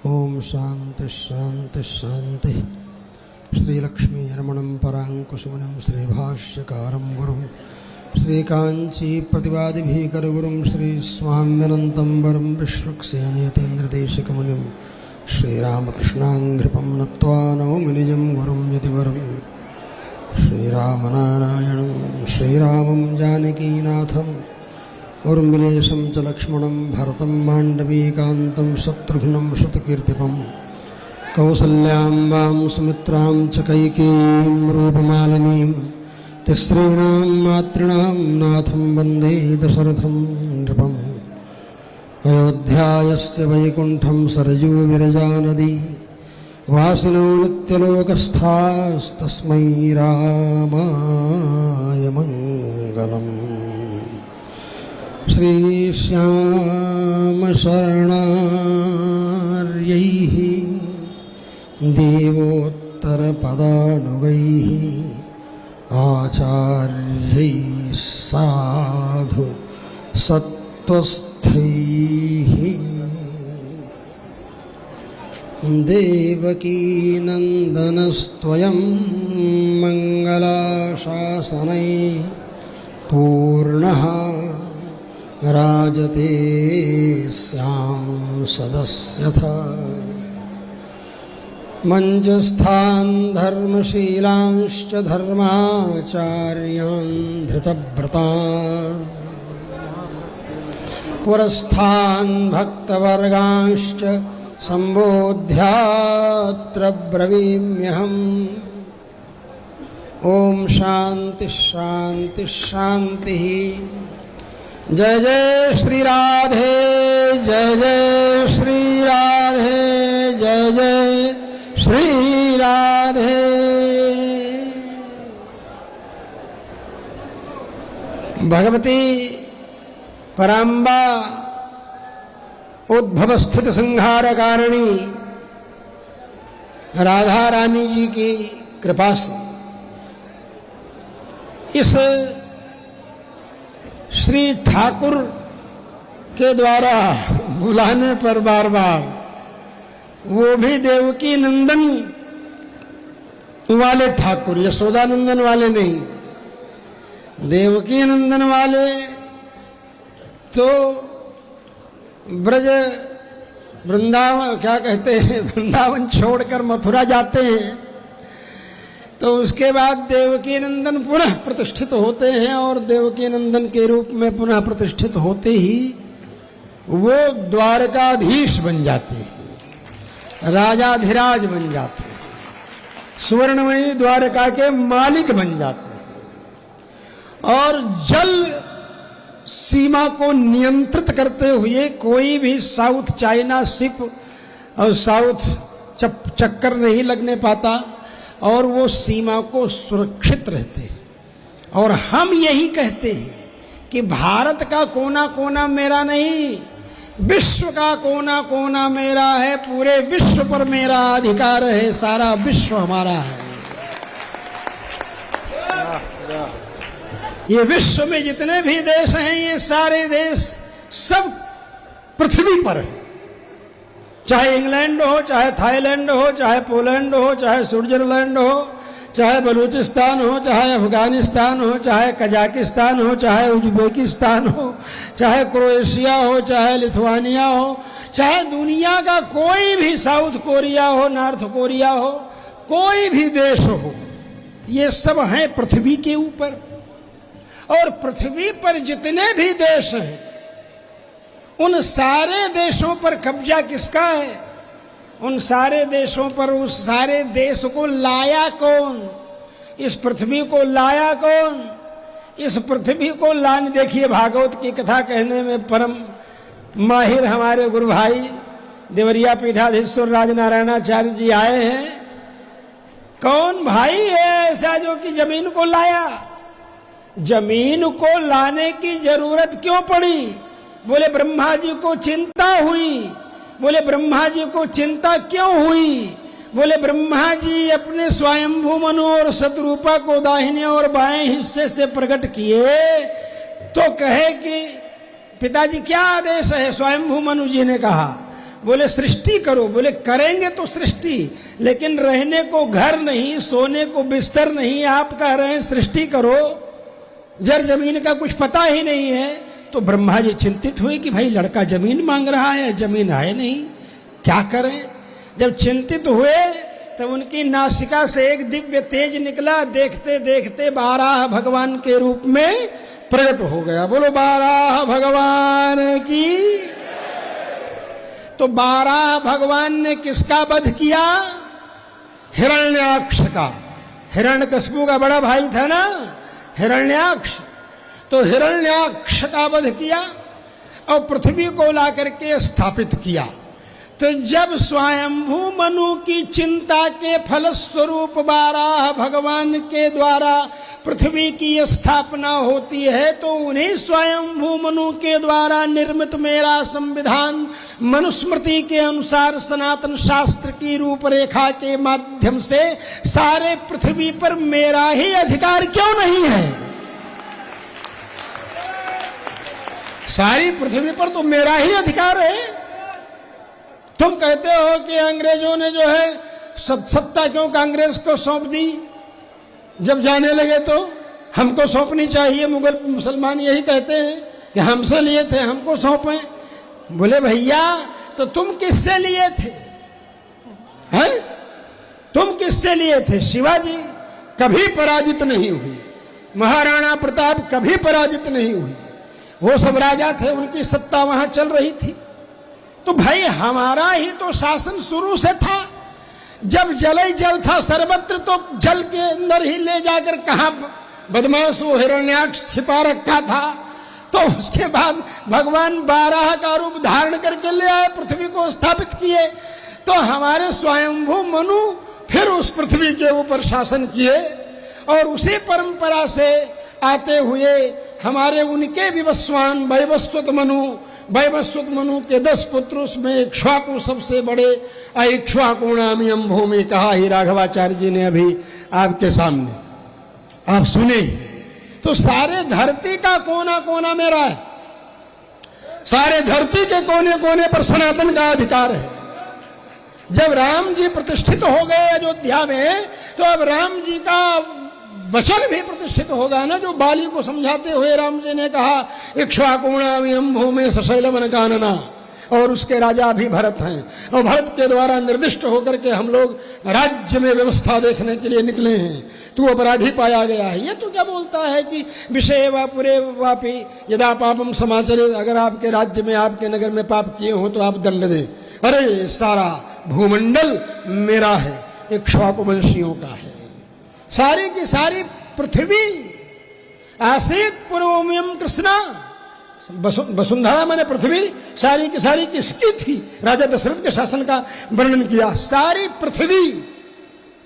ओम शांति शांति शांति। श्रीलक्ष्मी रमणं परांकुशमुनिं श्रीभाष्यकारं गुरुं श्रीकाञ्ची प्रतिवादिभीकरगुरुं श्रीस्वाम्यनन्तं वरं विश्वक्सेनयतीन्द्रदेशिकमुनिं श्रीरामकृष्णाङ्घ्रिपं नत्वा नौमि निजं गुरुं यतिवरं श्रीरामनारायणं श्रीरामं जानकीनाथं उर्मिलेशं च लक्ष्मणं भरतं माण्डवीकान्तं शत्रुघ्नं शतकीर्तिपं कौसल्यां वां सुमित्रां च कैकेयीं रूपमालिनीं तिस्त्रीणां मातॄणां नाथं वन्दे दशरथं नृपम् अयोध्यायस्य वैकुण्ठं सरजू विरजानदी वासिनो नित्यलोकस्थास्तस्मै रामाय मङ्गलम्। श्रीश्यामशरणार्यैः देवोत्तरपदानुगैः आचार्यैः साधु सत्त्वस्थैः देवकीनन्दनस्त्वयं मङ्गलाशासनैः पूर्णः राजते स्यां सदस्यथा मञ्चस्थान् धर्मशीलांश्च धर्माचार्यान् धृतव्रतान् पुरस्थान् भक्तवर्गांश्च सम्बोध्यात्र ब्रवीम्यहम्। ॐ शान्ति शान्ति शान्तिः। जय जय श्री राधे, जय जय श्री राधे, जय जय श्री राधे। भगवती पराम्बा उद्भव स्थित संहार कारिणी राधा रानी जी की कृपा से इस श्री ठाकुर के द्वारा बुलाने पर बार बार, वो भी देवकी नंदन वाले ठाकुर, यशोदा नंदन वाले नहीं, देवकी नंदन वाले तो ब्रज वृंदावन क्या कहते हैं, वृंदावन छोड़कर मथुरा जाते हैं, तो उसके बाद देवकी नंदन पुनः प्रतिष्ठित होते हैं और देवकी नंदन के रूप में पुनः प्रतिष्ठित होते ही वो द्वारकाधीश बन जाते हैं, राजाधिराज बन जाते हैं, सुवर्णमयी द्वारका के मालिक बन जाते हैं और जल सीमा को नियंत्रित करते हुए कोई भी साउथ चाइना शिप और साउथ चक्कर नहीं लगने पाता और वो सीमा को सुरक्षित रहते हैं। और हम यही कहते हैं कि भारत का कोना कोना मेरा नहीं, विश्व का कोना कोना मेरा है, पूरे विश्व पर मेरा अधिकार है, सारा विश्व हमारा है। ये विश्व में जितने भी देश हैं, ये सारे देश सब पृथ्वी पर है, चाहे इंग्लैंड हो, चाहे थाईलैंड हो, चाहे पोलैंड हो, चाहे स्विट्जरलैंड हो, चाहे बलूचिस्तान हो, चाहे अफगानिस्तान हो, चाहे कजाकिस्तान हो, चाहे उज्बेकिस्तान हो, चाहे क्रोएशिया हो, चाहे लिथुआनिया हो, चाहे दुनिया का कोई भी, साउथ कोरिया हो, नॉर्थ कोरिया हो, कोई भी देश हो, ये सब हैं पृथ्वी के ऊपर। और पृथ्वी पर जितने भी देश हैं, उन सारे देशों पर कब्जा किसका है? उन सारे देशों पर उस सारे देश को लाया कौन? इस पृथ्वी को लाया कौन? इस पृथ्वी को लाने, देखिए भागवत की कथा कहने में परम माहिर हमारे गुरु भाई देवरिया पीठाधीश्वर राजनारायणाचार्य जी आए हैं। कौन भाई है ऐसा जो कि जमीन को लाया? जमीन को लाने की जरूरत क्यों पड़ी? बोले ब्रह्मा जी को चिंता हुई। बोले ब्रह्मा जी को चिंता क्यों हुई? बोले ब्रह्मा जी अपने स्वयंभू मनु और शतरूपा को दाहिने और बाएं हिस्से से प्रकट किए तो कहे कि पिताजी क्या आदेश है? स्वयंभू मनु जी ने कहा बोले सृष्टि करो। बोले करेंगे तो सृष्टि, लेकिन रहने को घर नहीं, सोने को बिस्तर नहीं। आप कह रहे हैं सृष्टि करो, जर जमीन का कुछ पता ही नहीं है। तो ब्रह्मा जी चिंतित हुए कि भाई लड़का जमीन मांग रहा है, जमीन है नहीं, क्या करें। जब चिंतित हुए तब उनकी नासिका से एक दिव्य तेज निकला। देखते देखते 12 भगवान के रूप में प्रकट हो गया। बोलो 12 भगवान की। तो 12 भगवान ने किसका वध किया? हिरण्याक्ष का। हिरण्यकशिपु का बड़ा भाई था ना हिरण्याक्ष, तो हिरण्याक्ष का वध किया और पृथ्वी को ला करके स्थापित किया। तो जब स्वयंभू मनु की चिंता के फलस्वरूप 12 भगवान के द्वारा पृथ्वी की स्थापना होती है, तो उन्हीं स्वयंभू मनु के द्वारा निर्मित मेरा संविधान मनुस्मृति के अनुसार सनातन शास्त्र की रूपरेखा के माध्यम से सारे पृथ्वी पर मेरा ही अधिकार क्यों नहीं है? सारी पृथ्वी पर तो मेरा ही अधिकार है। तुम कहते हो कि अंग्रेजों ने जो है सत्ता क्यों कांग्रेस को सौंप दी? जब जाने लगे तो हमको सौंपनी चाहिए। मुगल मुसलमान यही कहते हैं कि हमसे लिए थे, हमको सौंपें। बोले भैया तो तुम किससे लिए थे? हैं? तुम किससे लिए थे? शिवाजी कभी पराजित नहीं हुई, महाराणा प्रताप कभी पराजित नहीं हुई। वो सब राजा थे, उनकी सत्ता वहां चल रही थी। तो भाई हमारा ही तो शासन शुरू से था। जब जल ही जल था सर्वत्र, तो जल के अंदर ही ले जाकर कहां बदमाश वो हिरण्याक्ष छिपा रखा था। तो उसके बाद भगवान 12 का रूप धारण करके ले आए, पृथ्वी को स्थापित किए। तो हमारे स्वयंभू मनु फिर उस पृथ्वी के ऊपर शासन किए और उसी परंपरा से आते हुए हमारे उनके विवस्वान वैवस्वत मनु के 10 पुत्र, उसमें इक्ष्वाकु सबसे बड़े। इक्ष्वाकु नाम भूमि कहा ही राघवाचार्य जी ने अभी आपके सामने, आप सुने। तो सारे धरती का कोना कोना मेरा है, सारे धरती के कोने कोने पर सनातन का अधिकार है। जब राम जी प्रतिष्ठित हो गए अयोध्या में, तो अब राम जी का वचन भी प्रतिष्ठित होगा ना, जो बाली को समझाते हुए राम जी ने कहा इक्ष्वाकुणामियं भूमि सशैलवन कानना, और उसके राजा भी भरत हैं। और भरत के द्वारा निर्दिष्ट होकर के हम लोग राज्य में व्यवस्था देखने के लिए निकले हैं। तू अपराधी पाया गया है। ये तो क्या बोलता है कि विषय व पुरे वापी यदा पापम समाचरे, अगर आपके राज्य में आपके नगर में पाप किए हो तो आप दंड दें। अरे सारा भूमंडल मेरा है, इक्ष्वाकु वंशियों का है। सारी की सारी पृथ्वी आसीत पूर्वमियम कृष्णा, वसुंधरा मैंने पृथ्वी सारी की सारी किसकी थी? राजा दशरथ के शासन का वर्णन किया। सारी पृथ्वी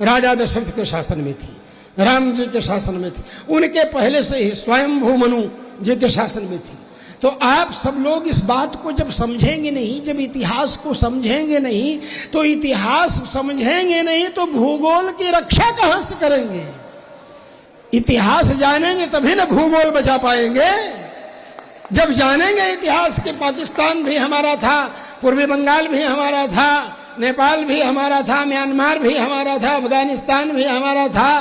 राजा दशरथ के शासन में थी, राम जी के शासन में थी, उनके पहले से ही स्वयंभू मनु जी के शासन में थी। तो आप सब लोग इस बात को जब समझेंगे नहीं, जब इतिहास को समझेंगे नहीं, तो इतिहास समझेंगे नहीं तो भूगोल की रक्षा कहां से करेंगे? इतिहास जानेंगे तभी ना भूगोल बचा पाएंगे। जब जानेंगे इतिहास के पाकिस्तान भी हमारा था, पूर्वी बंगाल भी हमारा था, नेपाल भी हमारा था, म्यांमार भी हमारा था, अफगानिस्तान भी हमारा था,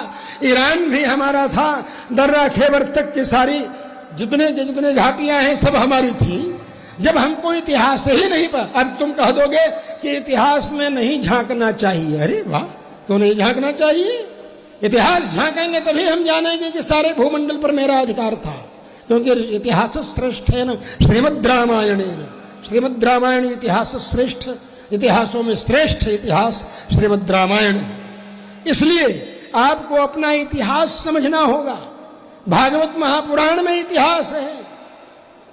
ईरान भी हमारा था, दर्रा खैबर तक की सारी जितने घाटियां हैं सब हमारी थी। जब हमको इतिहास ही नहीं पता, अब तुम कह दोगे कि इतिहास में नहीं झांकना चाहिए। अरे वाह, क्यों नहीं झांकना चाहिए? इतिहास झांकेंगे तभी हम जानेंगे कि सारे भूमंडल पर मेरा अधिकार था। क्योंकि इतिहास श्रेष्ठ है न श्रीमद् रामायण, श्रीमद् रामायण इतिहास श्रेष्ठ, इतिहासों में श्रेष्ठ इतिहास श्रीमद् रामायण। इसलिए आपको अपना इतिहास समझना होगा। भागवत महापुराण में इतिहास है,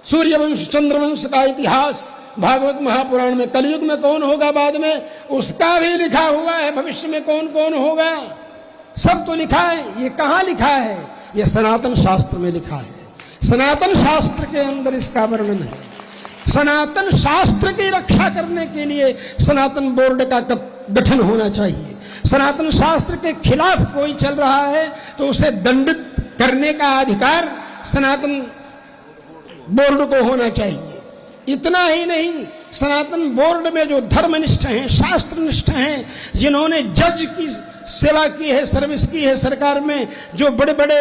सूर्यवंश चंद्रवंश का इतिहास भागवत महापुराण में। कलयुग में कौन होगा बाद में, उसका भी लिखा हुआ है। भविष्य में कौन कौन होगा, सब तो लिखा है। ये कहाँ लिखा है? ये सनातन शास्त्र में लिखा है। सनातन शास्त्र के अंदर इसका वर्णन है। सनातन शास्त्र की रक्षा करने के लिए सनातन बोर्ड का गठन होना चाहिए। सनातन शास्त्र के खिलाफ कोई चल रहा है तो उसे दंडित करने का अधिकार सनातन बोर्ड को होना चाहिए। इतना ही नहीं, सनातन बोर्ड में जो धर्मनिष्ठ हैं, शास्त्रनिष्ठ हैं, जिन्होंने जज की सेवा की है, सर्विस की है सरकार में, जो बड़े बड़े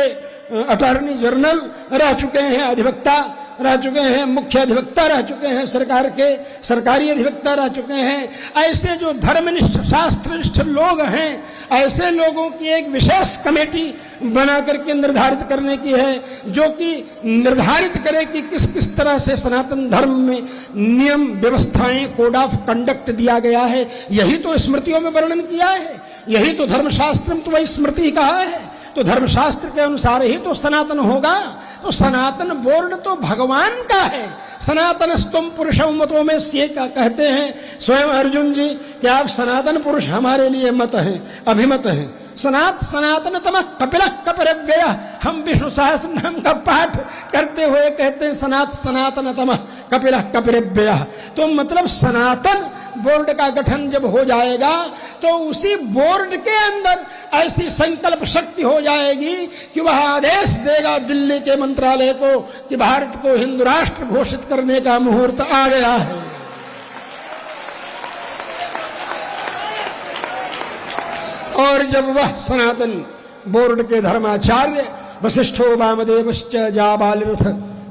अटॉर्नी जनरल रह चुके हैं, अधिवक्ता रह चुके हैं, मुख्य अधिवक्ता रह चुके हैं सरकार के, सरकारी अधिवक्ता रह चुके हैं, ऐसे जो धर्मनिष्ठ शास्त्रनिष्ठ लोग हैं, ऐसे लोगों की एक विशेष कमेटी बना करके निर्धारित करने की है, जो कि निर्धारित करे कि किस किस तरह से सनातन धर्म में नियम व्यवस्थाएं, कोड ऑफ कंडक्ट दिया गया है। यही तो स्मृतियों में वर्णन किया है, यही तो धर्मशास्त्र में तो वही स्मृति कहा है, तो धर्मशास्त्र के अनुसार ही तो सनातन होगा। तो सनातन बोर्ड तो भगवान का है। सनातन स्तुम पुरुषम मतो में से का कहते हैं स्वयं अर्जुन जी कि आप सनातन पुरुष हमारे लिए मत हैं, अभिमत हैं। सनातनतम कपिल कपिरव्यय, हम विष्णु सहस्त्र नाम का पाठ करते हुए कहते हैं सनातनतम कपिल कपिरव्यय। तो मतलब सनातन बोर्ड का गठन जब हो जाएगा तो उसी बोर्ड के अंदर ऐसी संकल्प शक्ति हो जाएगी कि वह आदेश देगा दिल्ली के मंत्रालय को कि भारत को हिंदू राष्ट्र घोषित करने का मुहूर्त आ गया है। और जब वह सनातन बोर्ड के धर्माचार्य वशिष्ठो वामदेवश्च जाबालिरथ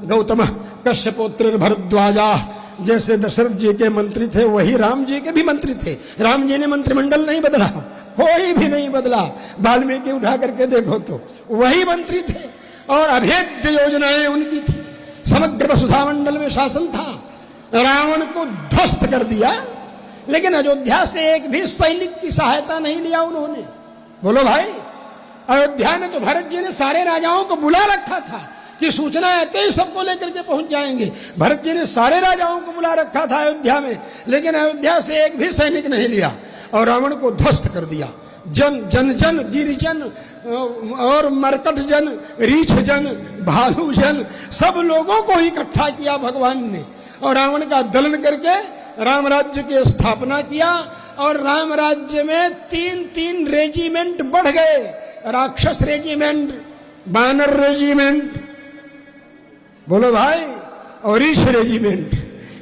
गौतम कश्यपोत्र भरद्वाजा, जैसे दशरथ जी के मंत्री थे वही राम जी के भी मंत्री थे। राम जी ने मंत्रिमंडल नहीं बदला, कोई भी नहीं बदला, वाल्मीकि उठा करके देखो तो वही मंत्री थे और अभेद्य योजनाएं उनकी थी। समग्र वसुधा मंडल में शासन था। रावण को ध्वस्त कर दिया, लेकिन अयोध्या से एक भी सैनिक की सहायता नहीं लिया उन्होंने। बोलो भाई, अयोध्या में तो भरत जी ने सारे राजाओं को बुला रखा था कि सूचना आते ही सबको लेकर के पहुंच जाएंगे। भरत जी ने सारे राजाओं को बुला रखा था अयोध्या में, लेकिन अयोध्या से एक भी सैनिक नहीं लिया और रावण को ध्वस्त कर दिया। जन गिरिजन और मरकट जन, रीछ जन, भालू जन, सब लोगों को इकट्ठा किया भगवान ने और रावण का दलन करके राम राज्य की स्थापना किया। और राम राज्य में 3-3 रेजिमेंट बढ़ गए, राक्षस रेजिमेंट, बानर रेजिमेंट, बोलो भाई, और रीछ रेजिमेंट,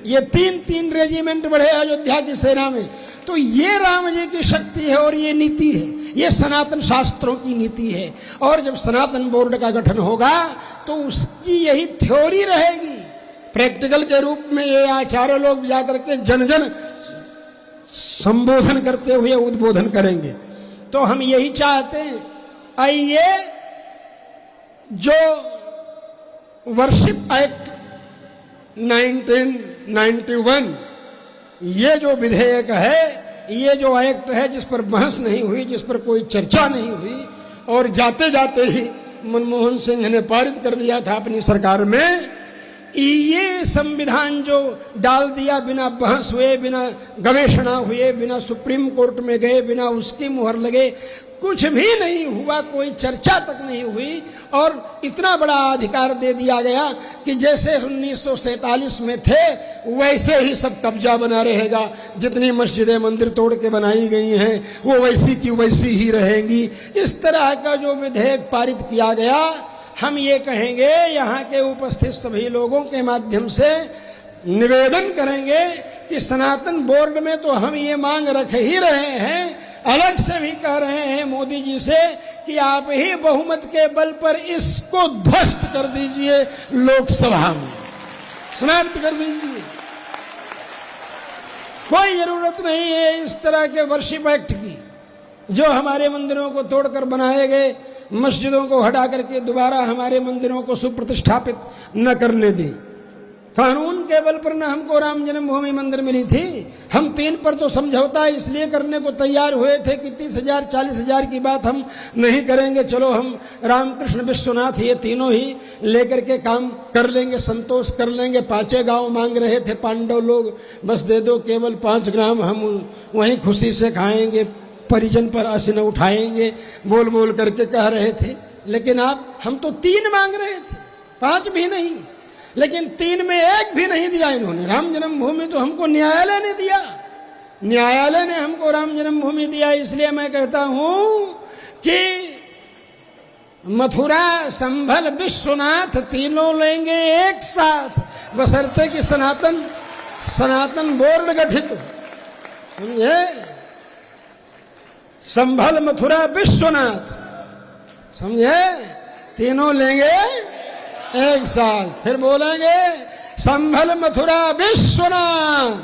ये 3-3 रेजिमेंट बढ़े अयोध्या की सेना में। तो ये राम जी की शक्ति है और ये नीति है, ये सनातन शास्त्रों की नीति है। और जब सनातन बोर्ड का गठन होगा तो उसकी यही थ्योरी रहेगी। प्रैक्टिकल के रूप में ये आचार्य लोग जाकर के जन जन संबोधन करते हुए उद्बोधन करेंगे। तो हम यही चाहते हैं, आइए जो वर्शिप एक्ट 1991, ये जो विधेयक है, ये जो एक्ट है जिस पर बहस नहीं हुई, जिस पर कोई चर्चा नहीं हुई और जाते जाते ही मनमोहन सिंह ने पारित कर दिया था अपनी सरकार में, ये संविधान जो डाल दिया बिना बहस हुए, बिना गवेषणा हुए, बिना सुप्रीम कोर्ट में गए, बिना उसकी मुहर लगे, कुछ भी नहीं हुआ, कोई चर्चा तक नहीं हुई और इतना बड़ा अधिकार दे दिया गया कि जैसे 1947 में थे वैसे ही सब कब्जा बना रहेगा। जितनी मस्जिदें मंदिर तोड़ के बनाई गई हैं वो वैसी की वैसी ही रहेंगी। इस तरह का जो विधेयक पारित किया गया, हम ये कहेंगे, यहाँ के उपस्थित सभी लोगों के माध्यम से निवेदन करेंगे कि सनातन बोर्ड में तो हम ये मांग रख ही रहे हैं, अलग से भी कह रहे हैं मोदी जी से कि आप ही बहुमत के बल पर इसको ध्वस्त कर दीजिए, लोकसभा में समाप्त कर दीजिए। कोई जरूरत नहीं है इस तरह के वर्शिप एक्ट की, जो हमारे मंदिरों को तोड़कर बनाए गए, मस्जिदों को हटा करके दोबारा हमारे मंदिरों को सुप्रतिष्ठापित न करने दी। कानून के बल पर न हमको राम जन्मभूमि मंदिर मिली थी। हम 3 पर तो समझौता इसलिए करने को तैयार हुए थे कि 30,000 40,000 की बात हम नहीं करेंगे, चलो हम रामकृष्ण विश्वनाथ ये तीनों ही लेकर के काम कर लेंगे, संतोष कर लेंगे। 5 गांव मांग रहे थे पांडव लोग, बस दे दो केवल 5 ग्राम, हम वहीं खुशी से खाएंगे, परिजन पर आसीन उठाएंगे, बोल बोल करके कह रहे थे। लेकिन हम तो 3 मांग रहे थे, 5 भी नहीं, लेकिन 3 में 1 भी नहीं दिया इन्होंने। राम जन्मभूमि तो हमको न्यायालय ने दिया, न्यायालय ने हमको राम जन्मभूमि दिया। इसलिए मैं कहता हूं कि मथुरा, संभल, विश्वनाथ तीनों लेंगे एक साथ, बशर्ते कि सनातन सनातन बोर्ड गठित, समझे? संभल, मथुरा, विश्वनाथ, समझे? तीनों लेंगे एक साथ, फिर बोलेंगे संभल, मथुरा, विश्वनाथ,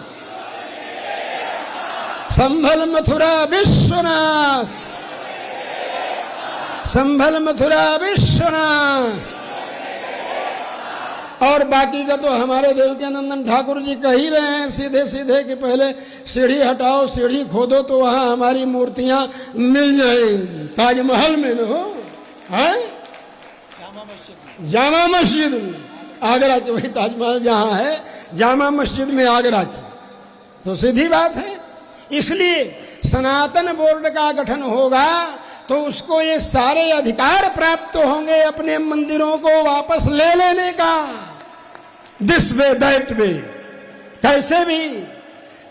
संभल, मथुरा, विश्वनाथ, संभल, मथुरा, विश्वनाथ। और बाकी का तो हमारे देवकीनंदन ठाकुर जी कह ही रहे हैं सीधे सीधे कि पहले सीढ़ी हटाओ, सीढ़ी खोदो तो वहां हमारी मूर्तियां मिल जाएंगी। ताजमहल में न हो, है जामा मस्जिद में, आगरा की, वही ताजमहल जहां है जामा मस्जिद में आगरा की, तो सीधी बात है। इसलिए सनातन बोर्ड का गठन होगा तो उसको ये सारे अधिकार प्राप्त होंगे अपने मंदिरों को वापस ले लेने का, दिस वे दैट वे, कैसे भी।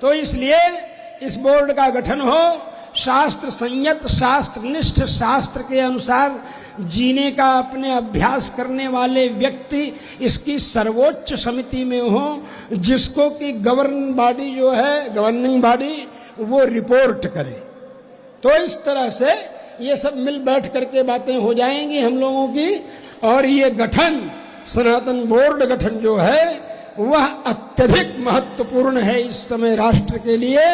तो इसलिए इस बोर्ड का गठन हो, शास्त्र संयत, शास्त्र निष्ठ, शास्त्र के अनुसार जीने का अपने अभ्यास करने वाले व्यक्ति इसकी सर्वोच्च समिति में हो, जिसको कि गवर्निंग बॉडी जो है, गवर्निंग बॉडी, वो रिपोर्ट करे। तो इस तरह से ये सब मिल बैठ करके बातें हो जाएंगी हम लोगों की। और ये गठन, सनातन बोर्ड गठन जो है वह अत्यधिक महत्वपूर्ण है इस समय राष्ट्र के लिए,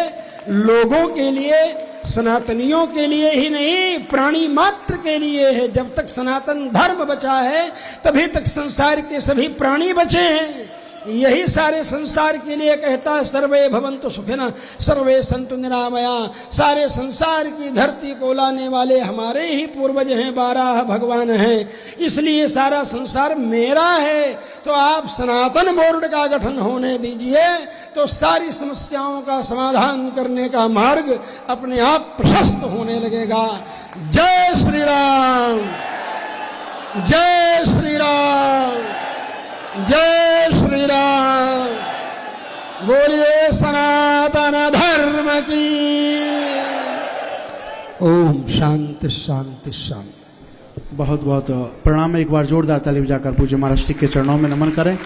लोगों के लिए, सनातनियों के लिए ही नहीं, प्राणी मात्र के लिए है। जब तक सनातन धर्म बचा है तभी तक संसार के सभी प्राणी बचे हैं। यही सारे संसार के लिए कहता है सर्वे भवन्तु सुखिनः सर्वे सन्तु निरामया। सारे संसार की धरती को लाने वाले हमारे ही पूर्वज हैं, 12 भगवान हैं, इसलिए सारा संसार मेरा है। तो आप सनातन बोर्ड का गठन होने दीजिए तो सारी समस्याओं का समाधान करने का मार्ग अपने आप प्रशस्त होने लगेगा। जय श्री राम, जय श्री राम, जय श्री राम। बोलिए सनातन धर्म की। ओम शांति शांति शांति। बहुत बहुत प्रणाम। एक बार जोरदार ताली बजाकर पूज्य महाराज के चरणों में नमन करें।